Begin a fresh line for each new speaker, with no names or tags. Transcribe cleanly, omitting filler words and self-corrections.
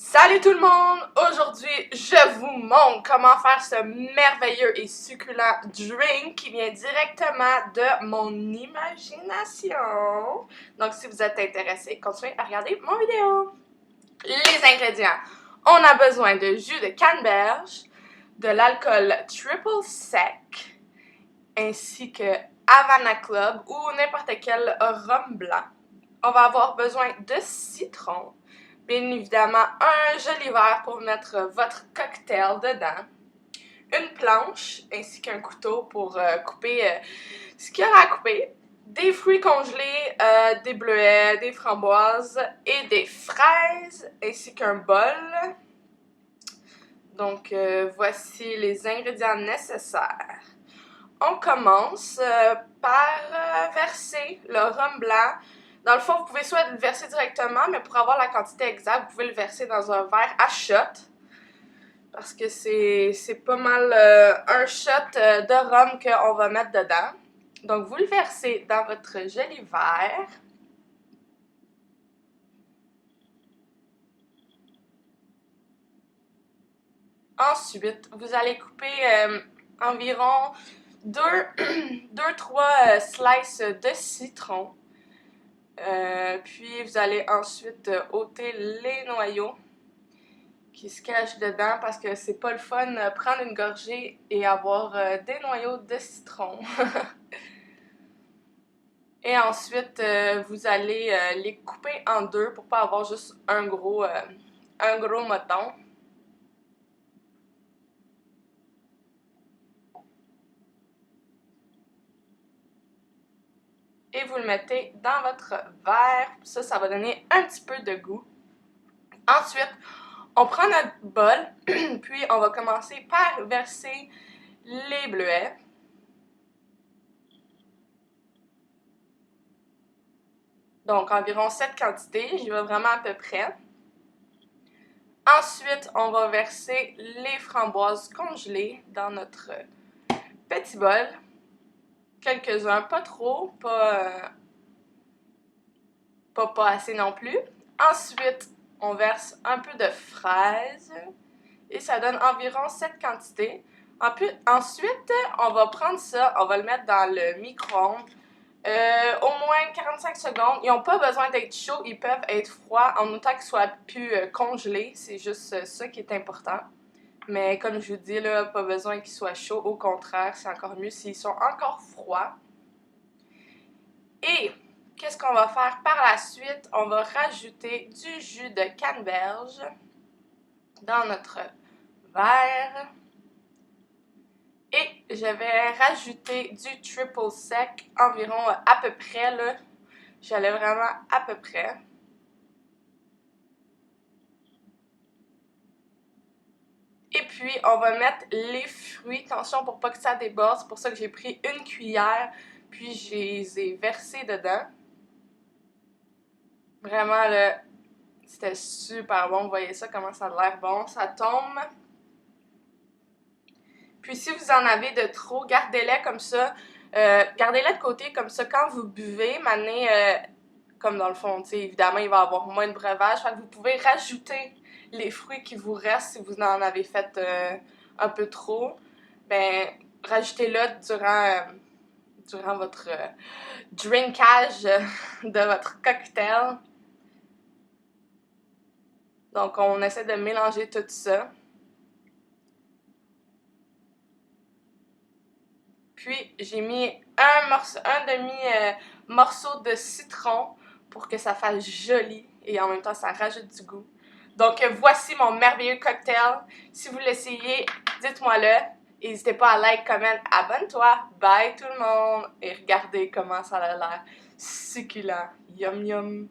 Salut tout le monde! Aujourd'hui, je vous montre comment faire ce merveilleux et succulent drink qui vient directement de mon imagination. Donc, si vous êtes intéressé, continuez à regarder mon vidéo. Les ingrédients. On a besoin de jus de canneberge, de l'alcool triple sec, ainsi que Havana Club ou n'importe quel rhum blanc. On va avoir besoin de citron. Bien évidemment, un joli verre pour mettre votre cocktail dedans, une planche ainsi qu'un couteau pour couper ce qu'il y aura à couper, des fruits congelés, des bleuets, des framboises et des fraises ainsi qu'un bol. Donc voici les ingrédients nécessaires. On commence par verser le rhum blanc. Dans le fond, vous pouvez soit le verser directement, mais pour avoir la quantité exacte, vous pouvez le verser dans un verre à shot. Parce que c'est pas mal un shot de rhum qu'on va mettre dedans. Donc, vous le versez dans votre joli verre. Ensuite, vous allez couper environ 2-3 slices de citron. Puis vous allez ensuite ôter les noyaux qui se cachent dedans parce que c'est pas le fun prendre une gorgée et avoir des noyaux de citron. Et ensuite vous allez les couper en deux pour pas avoir juste un gros moton. Et vous le mettez dans votre verre. Ça va donner un petit peu de goût. Ensuite, on prend notre bol, puis on va commencer par verser les bleuets. Donc, environ cette quantité, j'y vais vraiment à peu près. Ensuite, on va verser les framboises congelées dans notre petit bol. Quelques-uns, pas trop, pas assez non plus. Ensuite, on verse un peu de fraises et ça donne environ cette quantité. Ensuite, on va prendre ça, on va le mettre dans le micro-ondes. Au moins 45 secondes. Ils n'ont pas besoin d'être chauds, ils peuvent être froids en autant qu'ils soient plus congelés. C'est juste ça qui est important. Mais comme je vous dis, là, pas besoin qu'ils soient chauds. Au contraire, c'est encore mieux s'ils sont encore froids. Et qu'est-ce qu'on va faire par la suite? On va rajouter du jus de canneberge dans notre verre. Et je vais rajouter du triple sec, environ à peu près, là. J'allais vraiment à peu près. Et puis, on va mettre les fruits. Attention pour pas que ça déborde. C'est pour ça que j'ai pris une cuillère, puis je les ai versés dedans. Vraiment, là, c'était super bon. Vous voyez ça, comment ça a l'air bon. Ça tombe. Puis si vous en avez de trop, gardez-les comme ça. Gardez-les de côté comme ça. Quand vous buvez, comme dans le fond, évidemment, il va y avoir moins de breuvage. Fait que vous pouvez rajouter les fruits qui vous restent si vous en avez fait un peu trop. Ben, rajoutez-le durant votre drinkage de votre cocktail. Donc, on essaie de mélanger tout ça. Puis, j'ai mis un demi-morceau de citron pour que ça fasse joli et en même temps, ça rajoute du goût. Donc, voici mon merveilleux cocktail. Si vous l'essayez, dites-moi-le. N'hésitez pas à like, comment, abonne-toi. Bye tout le monde. Et regardez comment ça a l'air succulent. Yum yum.